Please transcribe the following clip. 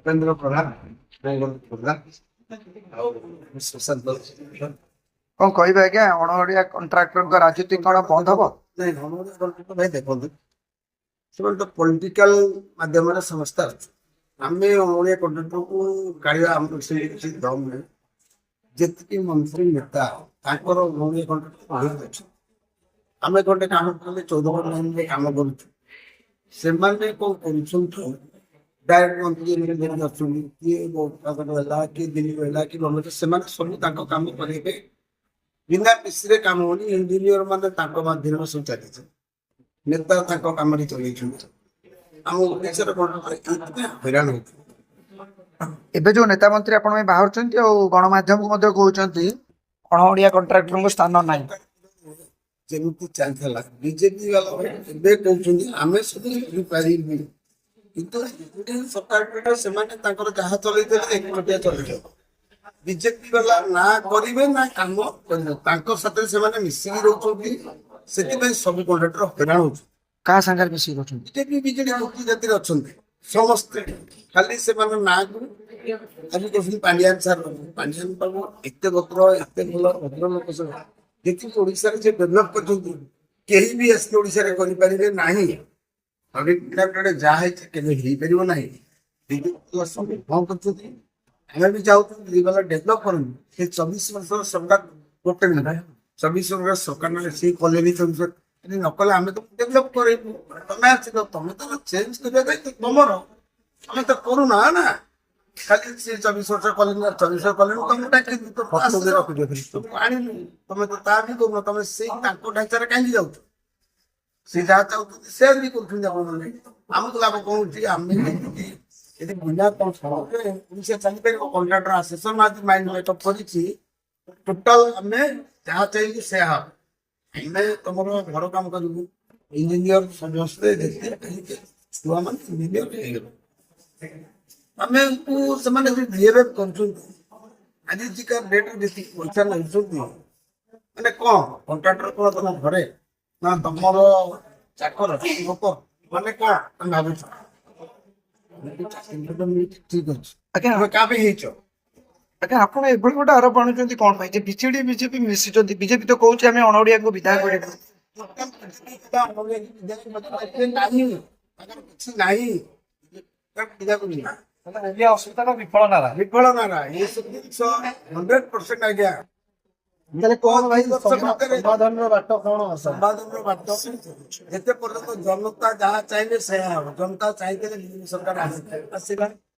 ଉପେନ୍ଦ୍ର ପ୍ରଧାନ ପ୍ରଧାନ ଆଉ ସୁଶାନ୍ତ କଣ କହିବେ ଆଜ୍ଞା ଅଣଓଡିଆ କଣ୍ଟ୍ରାକ୍ଟରଙ୍କ ରାଜନୀତି କଣ ବନ୍ଦ ହବ? ନାଇଁ ଧର୍ମ ଭାଇ ଦେଖନ୍ତୁ ସେମାନେ ତ ପଲିଟିକାଲ ମାଧ୍ୟମରେ ସମସ୍ତେ ଅଛି। ଆମେ ଓଡ଼ିଆ କଣ୍ଟ୍ରାକ୍ଟରକୁ କାଢିବା ଆମର କିଛି ଦମ ନାହିଁ। ଯେତିକି ମନ୍ତ୍ରୀ ନେତା ତାଙ୍କର ଓଡ଼ିଆ କଣ୍ଟ୍ରାକ୍ଟର ବହୁତ ଅଛି। ଆମେ ଗୋଟେ କାମ କଲେ 14 ଲାଇନରେ କାମ କରୁଛୁ। ସେମାନେ କଣ କରୁଛନ୍ତି ଡାଇରେକ୍ଟ ମନ୍ତ୍ରୀ ଅଛନ୍ତି କିଏ ହେଲା କିଏ ଦିଲ୍ଲୀ ହେଲା କି ବମ୍ବେ ସେମାନେ ସବୁ ତାଙ୍କ କାମ କରିବେ ବିନା ପିସିରେ କାମ ହଉନି। ଇଞ୍ଜିନିୟର ମାନେ ତାଙ୍କ ମାଧ୍ୟମରେ ସବୁ ଚାଲିଛି। ନେତା ତାଙ୍କ କାମରେ ଚଲେଇଛନ୍ତି। ଆମ ଓଡିଶାର ଏଇଥିପାଇଁ ହଇରାଣ ହଉଛି। ଏବେ ଯୋଉ ନେତା ମନ୍ତ୍ରୀ ଆପଣ ପାଇଁ ବାହାରୁଛନ୍ତି ଆଉ ଗଣମାଧ୍ୟମକୁ ମଧ୍ୟ କହୁଛନ୍ତି ଅଣଓଡିଆ କଣ୍ଟ୍ରାକ୍ଟରଙ୍କ ସ୍ଥାନ ନାହିଁ। ଯେମିତି ଚାଲିଥିଲା ବିଜେପି ବାଲା ଏବେ କହୁଛନ୍ତି ଆମେ ସବୁ କରିପାରିବୁ, କିନ୍ତୁ ସରକାର ସେମାନେ ତାଙ୍କର ଯାହା ଚଲେଇଥିଲେ ଏକପଟିଆ ଚଲେଇଥିଲେ। ବିଜେପି ବାଲା ନା କରିବେ ନା କାମ କରିବେ, ତାଙ୍କ ସାଥିରେ ସେମାନେ ମିଶିକି ରହୁଛନ୍ତି। ସେଥିପାଇଁ ସବୁ କଣ୍ଟ୍ରାକ୍ଟର ହଇରାଣ ହଉଛି। କାହା ସାଙ୍ଗରେ ମିଶିକି ରହୁଛନ୍ତି? ବିଜେପି ବିଜେଡି ଗୋଟିଏ ଜାତିରେ ଅଛନ୍ତି ସମସ୍ତେ, ଖାଲି ସେମାନେ ନାଁକୁ ଆଜି କହୁଛନ୍ତି ପାଣ୍ଡିଆନ ସାର୍ ପାଣ୍ଡିଆନ ବାବୁ ଏତେ ଭଦ୍ର ଏତେ ଭଲ ଭଦ୍ର ଲୋକ ସବୁ ଯେତିକି ଓଡିଶାରେ ଯେ ଡେଭଲପ କରିଛନ୍ତି କେହି ବି ଆସିକି ଓଡିଶାରେ କରିପାରିବେ ନାହିଁ। ଯାହା ହେଇଛି କେବେ ହେଇପାରିବ ନାହିଁ। କଣ କରୁଛନ୍ତି ଆମେ ବି ଚାହୁଁଛୁ ଡେଭଲପ କରନ୍ତୁ। ସେ 24 ବର୍ଷର ସରକାର ଗୋଟେ ମିନିଟ 24 ବର୍ଷ ସରକାର ସେ କଲେନି 24 ନ କଲେ ଆମେ ତ ଡେଭଲପ କରିବୁ। ତମେ ଆସିଲ ତମେ ତ ଚେଞ୍ଜ କରିବା ଦାୟିତ୍ୱ ତମର, ତମେ ତ କରୁନା ନା। ଖାଲି ସେ 24 ବର୍ଷ କଲେନି 24 ବର୍ଷ କଲେନି ତମେ ଡାକିଲି ଆଣିଲୁ ତମେ ତ ତା ବି କରୁନ। ତମେ ସେଇ ତାଙ୍କ ଢାଞ୍ଚାରେ କାହିଁକି ଯାଉଛ? ସେ ଯାହା ଚାହୁଁଛନ୍ତି ସେ ବି କରୁଛନ୍ତି। ଆପଣମାନେ ଆମକୁ ଲାଭ କଣ ହଉଛି? ଆମେ ଯଦି ବିନା ଓଡିଶା ଚାଲିପାରିବ କଣ୍ଟ୍ରାକ୍ଟର ଆସୋସିଏସନ ଆଜି ମାଇଣ୍ଡ ମେକଅପ୍ କରିଛି ଟୋଟାଲ ଆମେ ଯାହା ଚାହିଁବୁ ସେୟା ହବ। ଆମେ ତମର ଘର କାମ କରିବୁ ଇଞ୍ଜିନିୟର ସମସ୍ତେ ଛୁଆମାନେ ଇଞ୍ଜିନିୟର ହେଇଗଲେ ଆମେ ସେମାନେ ବିହେଭିୟର କରୁଛନ୍ତି। ଆଜିକା ଡେଟ୍ରେ ଯେତିକି ପଇସା ନେଉଛନ୍ତି ମାନେ କଣ କଣ୍ଟ୍ରାକ୍ଟର କଣ ତମ ଘରେ ନା ତମର ଚାକର ଲୋକ ମାନେ କଣ ତମେ ଭାବୁଛ? ଠିକ ଅଛି ଆଜ୍ଞା ତମେ କାହା ପାଇଁ ହେଇଛ? ଆଜ୍ଞା ଆପଣ ଏଭଳି ଗୋଟେ ଆରୋପ ଆଣୁଛନ୍ତି କଣ ପାଇଁ ଯେ ବିଜେଡି ବିଜେପି ମିଶିଛନ୍ତି? ବିଜେପି ତ କହୁଛି ଆମେ ଅଣଓଡିଆକୁ ବିଦାୟ କରିବୁ। କିଛି ନାହିଁ ଅସୁବିଧା ବିଫଳ ନାରା। ବିଫଳ ନାରା ଏସବୁ ଜିନିଷ 100% ଆଜ୍ଞା। କଣ ଭାଇ ସମାଧାନର ବାଟ କଣ? ସମାଧାନର ବାଟ ଯେତେ ପର୍ଯ୍ୟନ୍ତ ଜନତା ଯାହା ଚାହିଁବେ ସେୟା ହବ। ଜନତା ଚାହିଁଥିଲେ ସରକାର ଆସିଲା